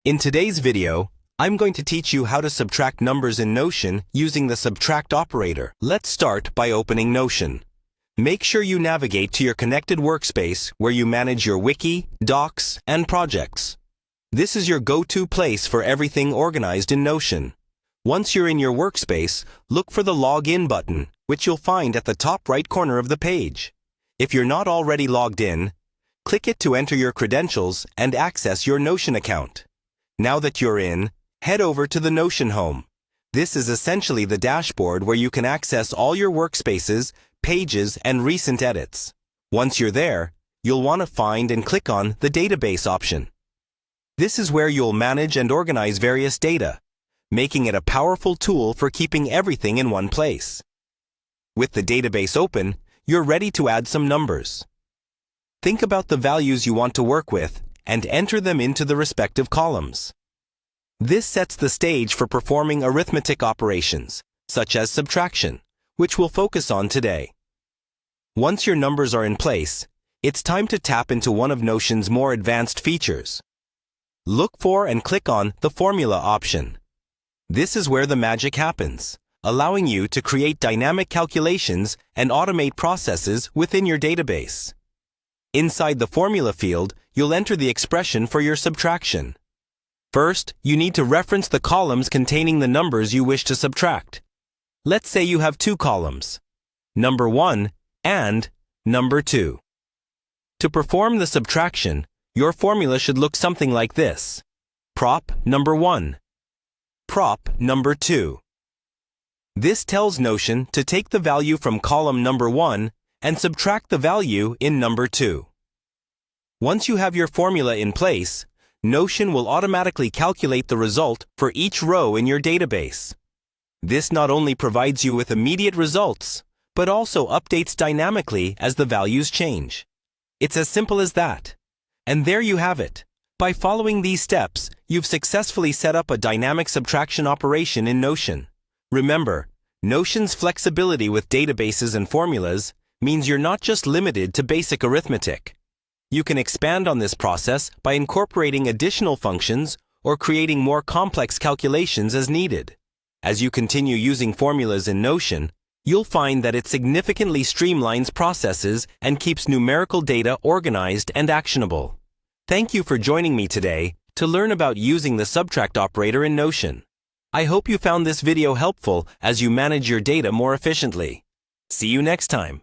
In today's video, I'm going to teach you how to subtract numbers in Notion using the subtract operator. Let's start by opening Notion. Make sure you navigate to your connected workspace where you manage your wiki, docs, and projects. This is your go-to place for everything organized in Notion. Once you're in your workspace, look for the Login button, which you'll find at the top right corner of the page. If you're not already logged in, click it to enter your credentials and access your Notion account. Now that you're in, head over to the Notion home. This is essentially the dashboard where you can access all your workspaces, pages, and recent edits. Once you're there, you'll want to find and click on the Database option. This is where you'll manage and organize various data, making it a powerful tool for keeping everything in one place. With the database open, you're ready to add some numbers. Think about the values you want to work with and enter them into the respective columns. This sets the stage for performing arithmetic operations, such as subtraction, which we'll focus on today. Once your numbers are in place, it's time to tap into one of Notion's more advanced features. Look for and click on the Formula option. This is where the magic happens, allowing you to create dynamic calculations and automate processes within your database. Inside the Formula field, you'll enter the expression for your subtraction. First, you need to reference the columns containing the numbers you wish to subtract. Let's say you have two columns, number 1 and number 2. To perform the subtraction, your formula should look something like this: prop number 1, prop number 2. This tells Notion to take the value from column number 1 and subtract the value in number 2. Once you have your formula in place, Notion will automatically calculate the result for each row in your database. This not only provides you with immediate results, but also updates dynamically as the values change. It's as simple as that. And there you have it. By following these steps, you've successfully set up a dynamic subtraction operation in Notion. Remember, Notion's flexibility with databases and formulas means you're not just limited to basic arithmetic. You can expand on this process by incorporating additional functions or creating more complex calculations as needed. As you continue using formulas in Notion, you'll find that it significantly streamlines processes and keeps numerical data organized and actionable. Thank you for joining me today to learn about using the subtract operator in Notion. I hope you found this video helpful as you manage your data more efficiently. See you next time.